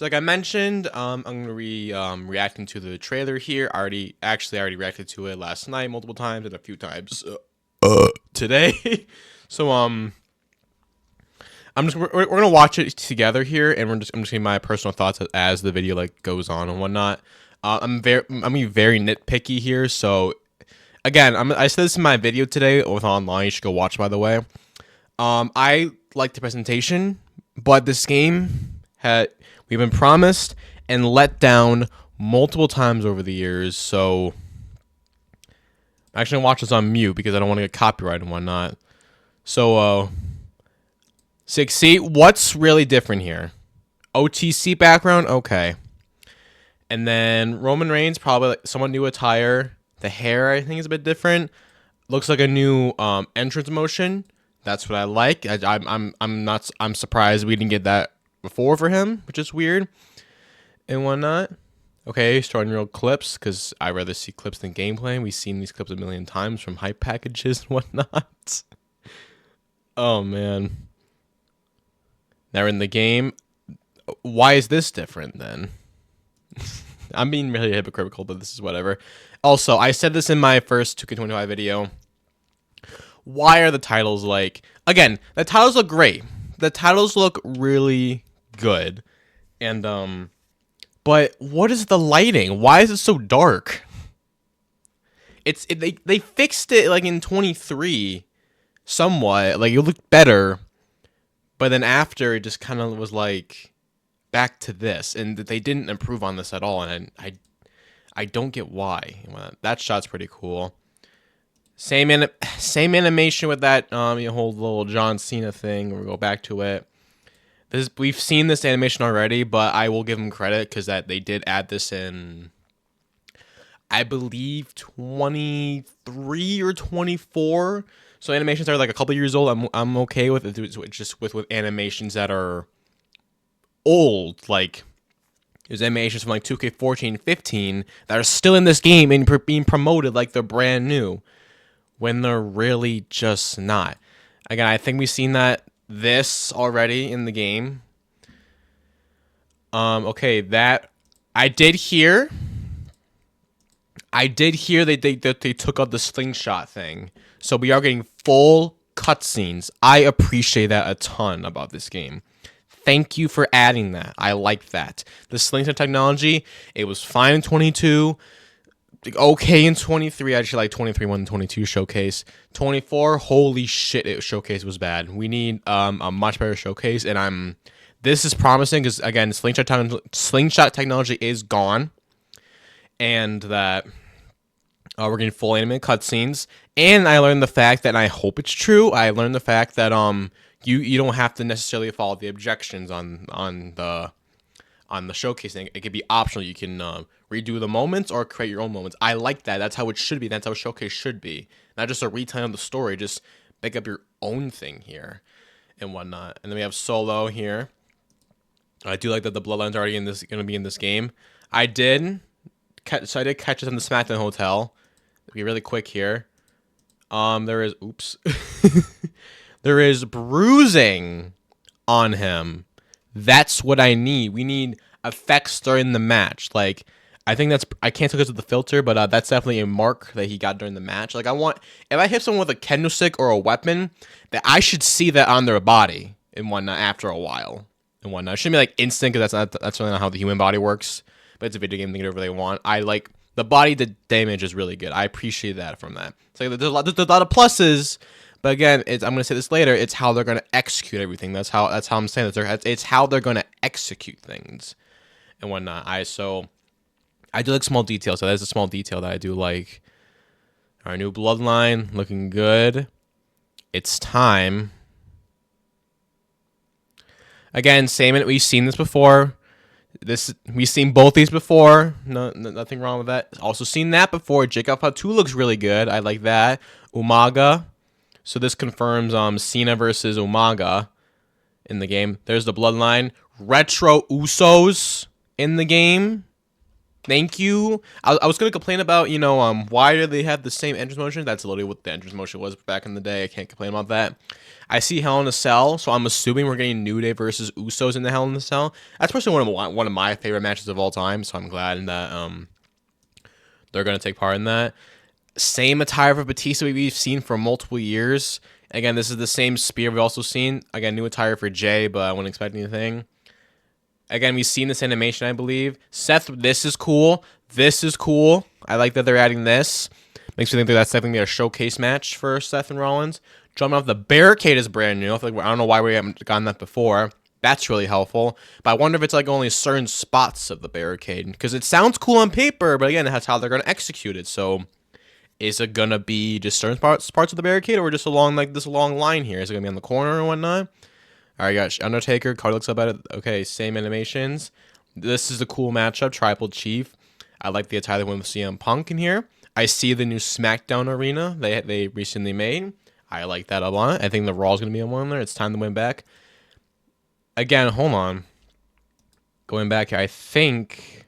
So like I mentioned, I'm gonna be reacting to the trailer here. I already reacted to it last night multiple times and a few times today. So we're gonna watch it together here, and I'm just giving my personal thoughts as the video like goes on and whatnot. I'm being very nitpicky here. So again, I said this in my video today with online. You should go watch, by the way. I like the presentation, but this game we've been promised and let down multiple times over the years. So I'm actually gonna watch this on mute because I don't want to get copyright and whatnot. So 6C, what's really different here? OTC background, okay. And then Roman Reigns, probably like somewhat new attire. The hair, I think, is a bit different. Looks like a new entrance motion. That's what I like. I'm surprised we didn't get that before for him, which is weird and whatnot. Okay, starting real clips because I rather see clips than gameplay. We've seen these clips a million times from hype packages and whatnot. Oh man. Now we're in the game. Why is this different then? I'm being really hypocritical, but this is whatever. Also, I said this in my first 2K25 video. Why are the titles like... Again, the titles look great. The titles look really good. And, but what is the lighting? Why is it so dark? They fixed it, like, in 23, somewhat. Like, it looked better. But then after, it just kind of was, like, back to this. And they didn't improve on this at all. And I don't get why. That shot's pretty cool. Same animation with that whole little John Cena thing. We'll go back to it. We've seen this animation already, but I will give them credit because they did add this in, I believe, 23 or 24. So animations are like a couple years old. I'm okay with it. Just with animations that are old, like there's animations from like 2K14, 15 that are still in this game and being promoted like they're brand new, when they're really just not. Again, I think we've seen this already in the game. Okay, that I did hear that they took out the slingshot thing, so we are getting full cutscenes. I appreciate that a ton about this game. Thank you for adding that. I like that. The slingshot technology, it was fine in 22. Okay in 23. I actually like 23 when 22 showcase. 24, holy shit, showcase was bad. We need a much better showcase, and this is promising because again, slingshot technology is gone, and that we're getting full anime cutscenes. And I learned the fact that, and I hope it's true, I learned the fact that you don't have to necessarily follow the objections on the showcasing. It could be optional. You can redo the moments or create your own moments. I like that. That's how it should be. That's how a showcase should be. Not just a retelling of the story. Just make up your own thing here and whatnot. And then we have Solo here. I do like that the Bloodline's already going to be in this game. I did catch us in the SmackDown hotel. It'll be really quick here. There is there is bruising on him. That's what I need. We need effects during the match. Like, I think I can't tell because of the filter, but that's definitely a mark that he got during the match. Like, if I hit someone with a kendo stick or a weapon, that I should see that on their body and whatnot after a while and whatnot. It shouldn't be like instant because that's really not how the human body works. But it's a video game, they can do whatever they want. I like the body damage is really good. I appreciate that from that. So there's a lot of pluses. But again, I'm going to say this later. It's how they're going to execute everything. That's how I'm saying that. It's how they're going to execute things and whatnot. I do like small details. So that's a small detail that I do like. Our new Bloodline looking good. It's time. Again, same. We've seen this before. We've seen both these before. Nothing wrong with that. Also seen that before. Jacob Fatu looks really good. I like that. Umaga. So this confirms Cena versus Umaga in the game. There's the Bloodline. Retro Usos in the game. Thank you. I was gonna complain about, you know, why do they have the same entrance motion? That's literally what the entrance motion was back in the day. I can't complain about that. I see Hell in a Cell, so I'm assuming we're getting New Day versus Usos in the Hell in a Cell. That's personally one of my favorite matches of all time, so I'm glad that they're gonna take part in that. Same attire for Batista we've seen for multiple years. Again, this is the same spear we've also seen. Again, new attire for Jay, but I wouldn't expect anything. Again, we've seen this animation, I believe. Seth, this is cool. This is cool. I like that they're adding this. Makes me think that that's definitely a showcase match for Seth and Rollins. Jumping off the barricade is brand new. I feel like I don't know why we haven't gotten that before. That's really helpful. But I wonder if it's like only certain spots of the barricade. Because it sounds cool on paper, but again, that's how they're going to execute it. So is it going to be just certain parts of the barricade or just along like this long line here? Is it going to be on the corner or whatnot? All right, got Undertaker. Card looks up at it. Okay, same animations. This is a cool matchup. Tribal Chief. I like the attire they went with CM Punk in here. I see the new SmackDown arena they recently made. I like that a lot. I think the Raw's going to be on one there. It's time to win back. Again, hold on. Going back here, I think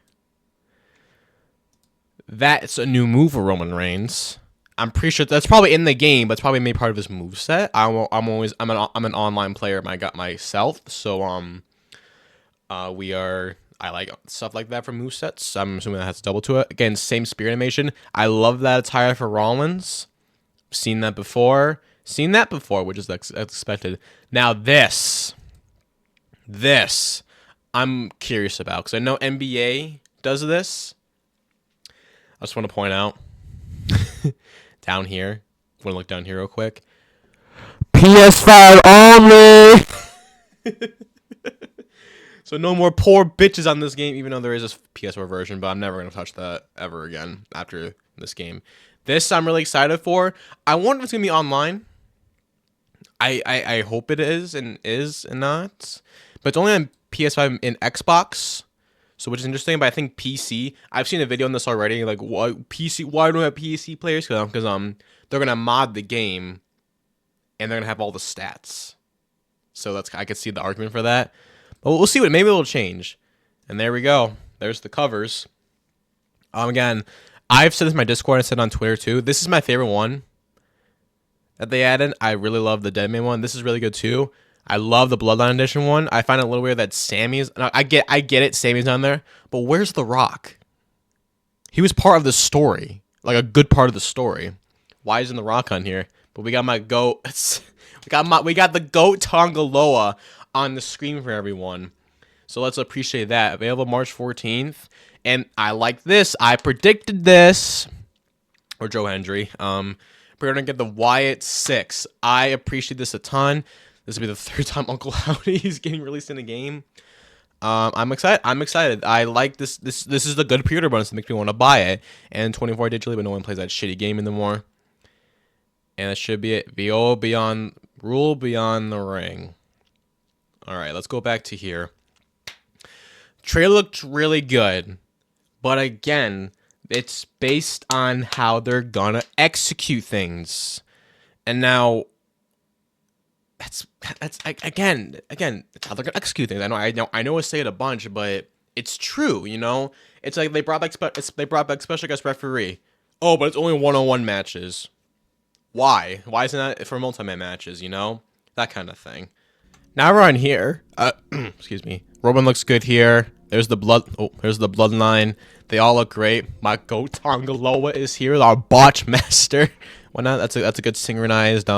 that's a new move for Roman Reigns. I'm pretty sure that's probably in the game, but it's probably made part of his moveset. I'm an online player myself, so I like stuff like that from movesets. I'm assuming that has double to it. Again, same spear animation. I love that attire for Rollins. Seen that before, which is expected. Now this I'm curious about because I know NBA does this. I just want to point out. Down here. Want to look down here real quick. PS5 only! So no more poor bitches on this game, even though there is a PS4 version, but I'm never going to touch that ever again after this game. This I'm really excited for. I wonder if it's going to be online. I hope it is and not. But it's only on PS5 and Xbox. So which is interesting, but I think PC. I've seen a video on this already. Like, what PC? Why don't we have PC players? Because they're gonna mod the game, and they're gonna have all the stats. So I could see the argument for that. But we'll see maybe it'll change. And there we go. There's the covers. Again, I've said this in my Discord. I said on Twitter too. This is my favorite one that they added. I really love the Deadman one. This is really good too. I love the Bloodline Edition one. I find it a little weird that Sammy's... I get it, Sammy's on there. But where's The Rock? He was part of the story. Like, a good part of the story. Why isn't The Rock on here? But we got my GOAT... we got the GOAT Tongaloa on the screen for everyone. So let's appreciate that. Available March 14th. And I like this. I predicted this. Or Joe Hendry. We're going to get the Wyatt 6. I appreciate this a ton. This will be the third time Uncle Howdy is getting released in a game. I'm excited. I like this. This is the good pre-order bonus that makes me want to buy it. And 24 digitally, but no one plays that shitty game anymore. And that should be it. Rule beyond the ring. All right, let's go back to here. Trailer looked really good, but again, it's based on how they're gonna execute things. And now. That's again. It's how they're gonna execute things. I know I say it a bunch, but it's true. You know, it's like they brought back special guest referee. Oh, but it's only 1-on-1 matches. Why? Why isn't that for multi-man matches? You know, that kind of thing. Now we're on here. Excuse me. Roman looks good here. There's the blood. Oh, there's the bloodline. They all look great. My GOAT Tongaloa is here. Our botch master. Why not? That's a good synchronized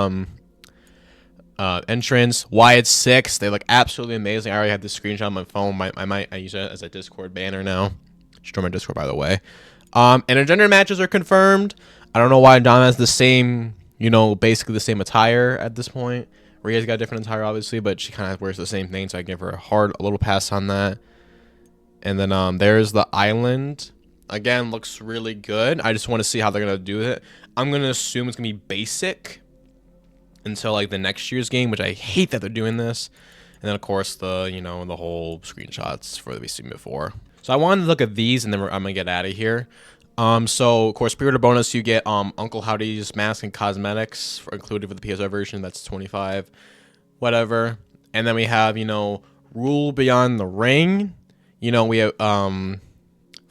entrance. Wyatt 6. They look absolutely amazing. I already have this screenshot on my phone. I use it as a Discord banner now. Just join my Discord, by the way. Intergender matches are confirmed. I don't know why Dom has the same, basically the same attire at this point. Rhea's got a different attire, obviously, but she kind of wears the same thing, so I give her a little pass on that. And then there's the island. Again, looks really good. I just want to see how they're going to do it. I'm going to assume it's going to be basic until like the next year's game, which I hate that they're doing this. And then of course the the whole screenshots for the we've seen before. So I wanted to look at these, and then I'm gonna get out of here. So of course pre-order bonus, you get Uncle Howdy's mask and cosmetics included for the PSO version. That's 25, whatever. And then we have Rule Beyond the Ring. We have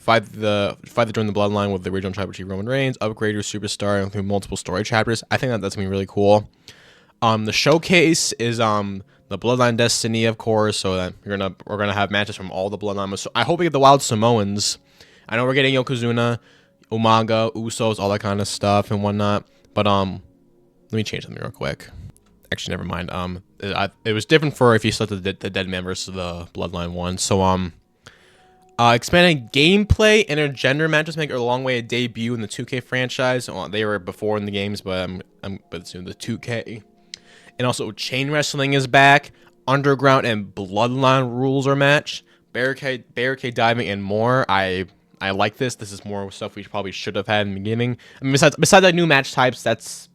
fight during the bloodline with the original Tribal Chief Roman Reigns, upgrade your superstar, and through multiple story chapters. I think that's gonna be really cool. The showcase is the Bloodline Destiny, of course. So that we're gonna have matches from all the Bloodline. So I hope we get the Wild Samoans. I know we're getting Yokozuna, Umaga, Usos, all that kind of stuff and whatnot. But let me change something real quick. Actually, never mind. It was different for if you selected the Dead Man versus the Bloodline one. So expanded gameplay, intergender matches make a long way a debut in the 2K franchise. Well, they were before in the games, but but soon the 2K. And also, chain wrestling is back. Underground and Bloodline rules are matched. Barricade diving and more. I like this. This is more stuff we probably should have had in the beginning. I mean, besides the new match types, that's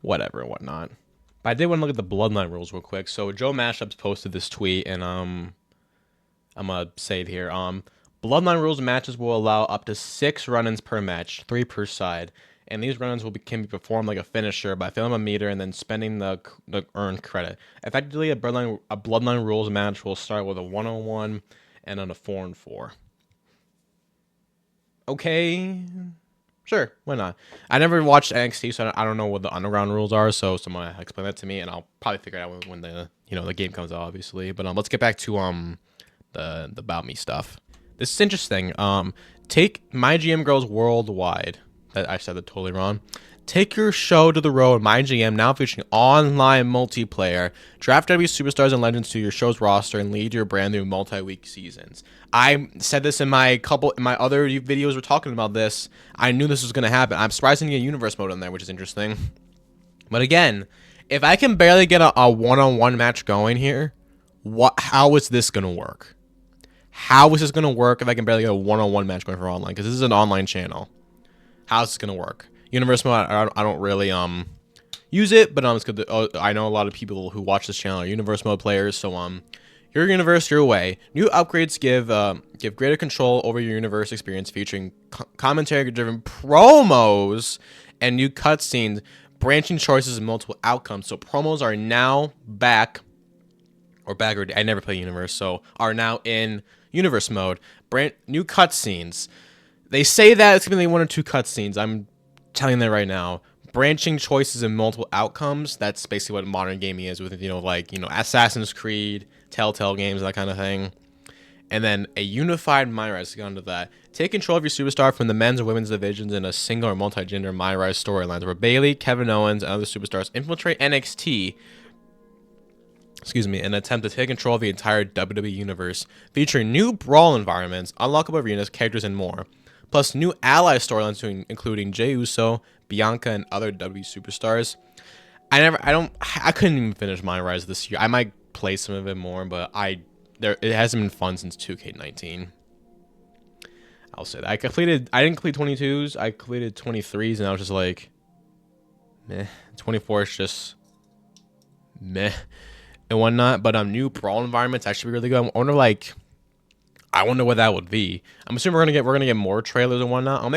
whatever and whatnot. But I did want to look at the Bloodline rules real quick. So Joe Mashups posted this tweet, and I'm gonna say it here. Bloodline rules matches will allow up to 6 run-ins per match, 3 per side. And these run-ins can be performed like a finisher by filling a meter and then spending the earned credit. Effectively, a Bloodline rules match will start with a 1-on-1 and then a 4-on-4. Okay, sure, why not? I never watched NXT, so I don't know what the underground rules are. So someone explain that to me, and I'll probably figure it out when the the game comes out, obviously. But let's get back to the About Me stuff. This is interesting. Take My GM Girls Worldwide. I said that totally wrong. Take your show to the road. My GM now featuring online multiplayer. Draft W superstars and legends to your show's roster and lead your brand through multi-week seasons. I said this in my other videos. We're talking about this. I knew this was gonna happen. I'm surprised to get universe mode in there, which is interesting. But again, if I can barely get a one-on-one match going here, how is this gonna work? How is this gonna work if I can barely get a one-on-one match going for online? Because this is an online channel. How's this gonna work? Universe mode, I don't really use it, but it's good. I know a lot of people who watch this channel are universe mode players, so your universe your way. New upgrades give greater control over your universe experience, featuring commentary-driven promos and new cutscenes, branching choices and multiple outcomes. So promos are now back, or I never play universe, so are now in universe mode. New cutscenes. They say that it's gonna be 1 or 2 cutscenes. I'm telling you that right now. Branching choices and multiple outcomes. That's basically what modern gaming is with Assassin's Creed, Telltale games, that kind of thing. And then a unified MyRise to go into that. Take control of your superstar from the men's and women's divisions in a single or multi-gender MyRise storyline, where Bayley, Kevin Owens, and other superstars infiltrate NXT. And attempt to take control of the entire WWE universe, featuring new brawl environments, unlockable arenas, characters, and more. Plus new ally storylines including Jey Uso, Bianca, and other WWE superstars. I couldn't even finish MyRise this year. I might play some of it more, but it hasn't been fun since 2K19. I'll say that. I didn't complete 22s, I completed 23s, and I was just like, meh. 24 is just meh and whatnot. But new brawl environments actually be really good. I wonder what that would be. I'm assuming we're gonna get more trailers and whatnot. I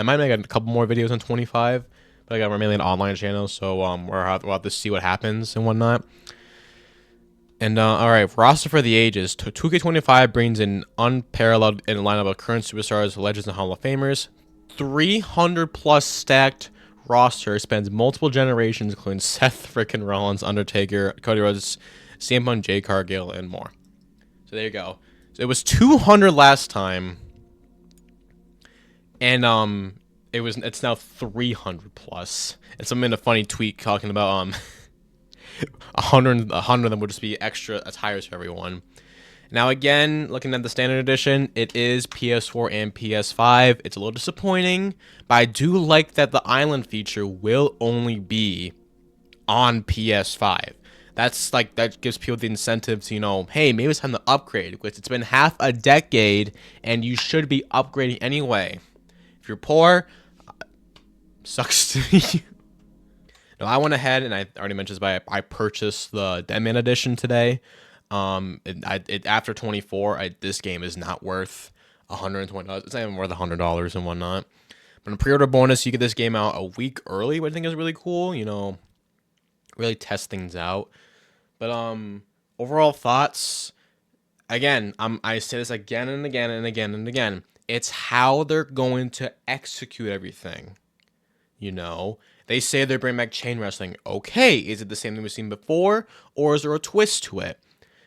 might make a couple more videos on 25, but we're mainly an online channel, so we'll have to see what happens and whatnot. And all right, roster for the ages. 2K25 brings in unparalleled in a lineup of current superstars, legends, and Hall of Famers. 300 plus stacked roster spans multiple generations, including Seth frickin' Rollins, Undertaker, Cody Rhodes, CM Punk, Jade Cargill, and more. So there you go. So it was 200 last time, and it's now 300 plus. And someone made a funny tweet talking about 100 of them would just be extra attires for everyone. Now again, looking at the standard edition, it is PS4 and PS5. It's a little disappointing, but I do like that the island feature will only be on PS5. That gives people the incentive to, hey, maybe it's time to upgrade, because it's been half a decade and you should be upgrading anyway. If you're poor, sucks to you. No, I went ahead and I already mentioned this, but I purchased the Deadman edition today. After 24, this game is not worth $120. It's not even worth $100 and whatnot. But in pre-order bonus, you get this game out a week early, which I think is really cool. Really test things out. But overall thoughts, again, I say this again and again and again and again. It's how they're going to execute everything. You know, they say they're bringing back chain wrestling. Okay, is it the same thing we've seen before, or is there a twist to it?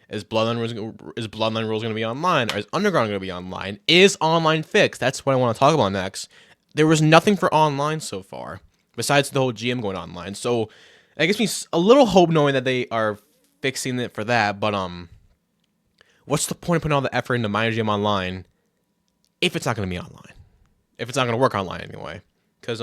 Is Bloodline Rules going to be online, or is Underground going to be online? Is online fixed? That's what I want to talk about next. There was nothing for online so far, besides the whole GM going online. So that gives me a little hope knowing that they are fixing it for that. But what's the point of putting all the effort into My GM Online if it's not going to be online? If it's not going to work online anyway? Because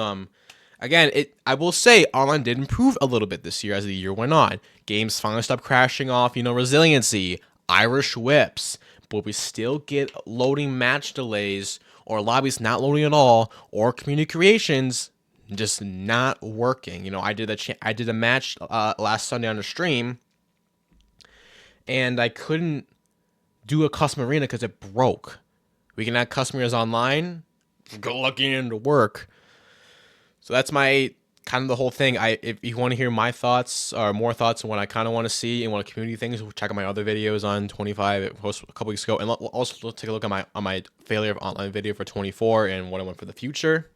again, I will say online did improve a little bit this year as the year went on. Games finally stopped crashing off, resiliency, Irish whips, but we still get loading match delays or lobbies not loading at all or community creations just not working. I did a match last Sunday on the stream and I couldn't do a custom arena because it broke. We can add custom arenas online. Good luck getting into work. So that's my kind of the whole thing. If you want to hear my thoughts or more thoughts on what I kind of want to see and what community things, check out my other videos on 25. It posted a couple weeks ago, and also take a look at my failure of online video for 24 and what I want for the future.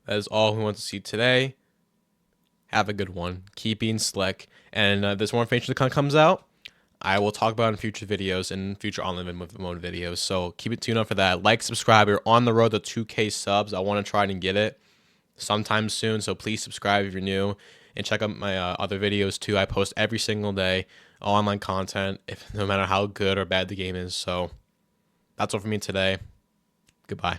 That is all we want to see today. Have a good one. Keep being slick, and there's more information that comes out. I will talk about in future videos and future online mode videos. So keep it tuned up for that. Like, subscribe. We're on the road to 2K subs. I want to try and get it sometime soon. So please subscribe if you're new. And check out my other videos too. I post every single day online content, no matter how good or bad the game is. So that's all for me today. Goodbye.